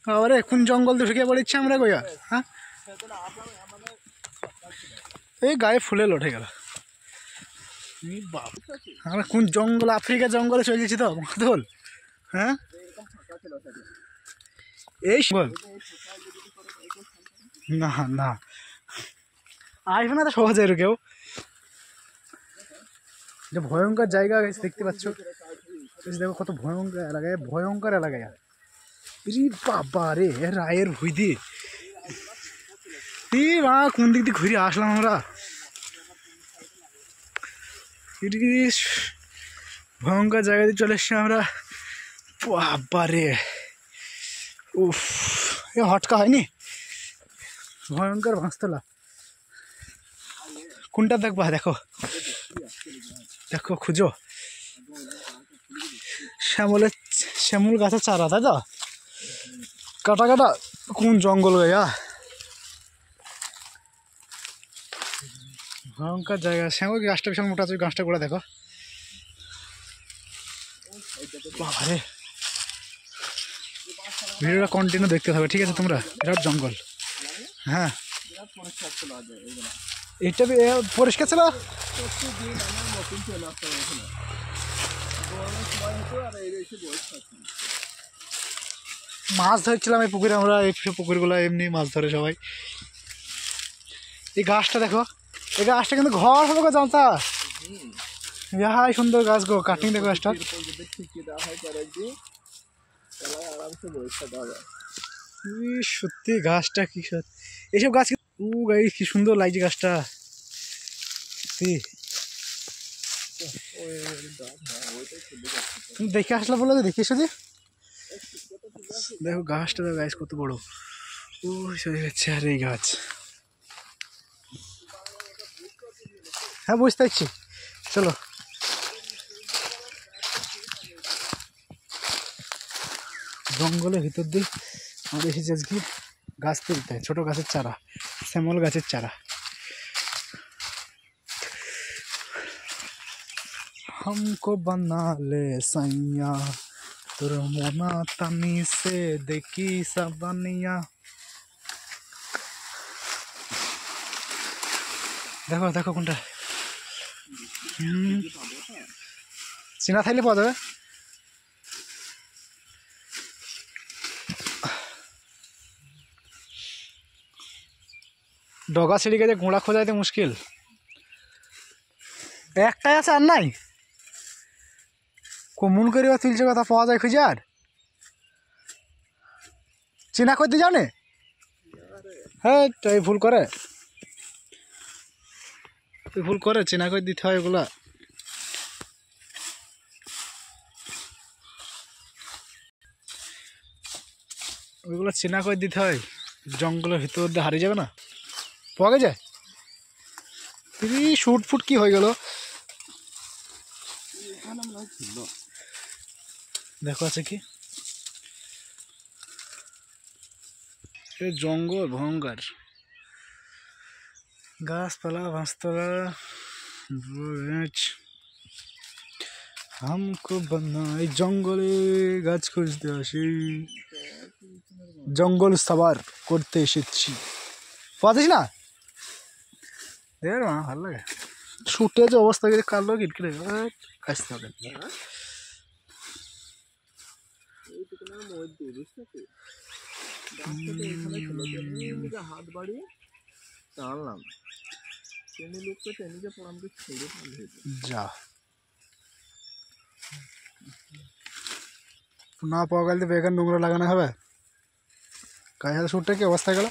আরে কোন জঙ্গল তো ঢুকে পড়েছি আমরা কইয়া। হ্যাঁ এই গায়ে ফুলে লটে গেল। আমরা কোন জঙ্গল, আফ্রিকা জঙ্গলে চলে গেছি তো মাদল। হ্যাঁ এই বল না না আসবে না তো সহজে কেউ। যে ভয়ঙ্কর জায়গা দেখতে পাচ্ছ, দেখো কত ভয়ঙ্কর এলাকায়, ভয়ঙ্কর এলাকায়। বাবা রে রায়ের ভুই দিয়ে মা কোন দিক দিয়ে ঘুরে আসলাম আমরা। ভয়ঙ্কর জায়গা দিয়ে চলে এসছি আমরা। বাবা রে উফ এ হটকা হয়নি, ভয়ঙ্কর বাঁশতলা। কোনটা দেখবা দেখো, দেখো খুঁজো। শ্যামল গাছের চারা, তাই তো? কাটা কাটা কোন জঙ্গল গায়া, ভয়ঙ্কর জায়গা। শ্যামল গাছটা বিশাল মোটা আছে, গাছটা করে দেখো। বাবারে ভিডিওটা কন্টিনিউ দেখতে হবে, ঠিক আছে তোমরা? বিরাট জঙ্গল। হ্যাঁ এটা পরিষ্কার ছিল। মাছ ধরছিলাম এই পুকুরে আমরা, এই পুকুরগুলো এমনি মাছ ধরে সবাই। এই গাছটা দেখো, এই গাছটা কিন্তু ঘর হবে গো, জানতা? হাই সুন্দর গাছ গো, কাটিং দেখো গাছটা। সত্যি গাছটা কি এইসব গাছ কি সুন্দর লাগছে গাছটা। তুমি দেখে আসলে বলো, দেখে এসো যে দেখো গাছটা, দেখো গাছ কত বড়। চলে যাচ্ছে আর এই গাছ। হ্যাঁ বুঝতে পারছি, চলো। জঙ্গলের ভিতর দিয়ে আমাদের এসেছি আজকে গাছ তুলতে, ছোট গাছের চারা, শ্যামল গাছের চারা। हमको बना ले सैया তোর মনা তানি সে দেখি সাবানিয়া। দেখো দেখো কোনটা চিনা থাইলে পাওয়া যাবে। ডগা ছিঁড়ে গেছে, গোড়া খোঁজাইতে মুশকিল। একটাই আছে আর নাই, কমন করে তুলছে কথা পাওয়া যায় খুঁজে। আর চিনা করতে জানে, হ্যাঁ তাই ভুল করে, ভুল করে চিনা করে দিতে হয় এগুলা। ওইগুলো চিনা করে দিতে হয়, জঙ্গলের ভিতর দিয়ে হারিয়ে যাবে না, পাওয়া যায়। শুট ফুট কি হয়ে গেল দেখো, আছে কি জঙ্গল ভয়ঙ্কর, গাছপালা ভাঁজতলা। हमको बना এই জঙ্গলে গাছ খুঁজতে আসি, জঙ্গল সাবার করতে এসেছি। পাচ্ছিস না দেখ মা, ভালো লাগে শুটে যে অবস্থা গেছে, কালো কিটকিটে কাছতে হবে। হাত বাড়িয়ে টানলাম, টেনে লোকটা টেনে যে পড়ামকে ছেড়ে যা না পাওয়া গেলে তো বেকার নোংরা লাগানো হবে। কাজ শুটটা কি অবস্থা গেল।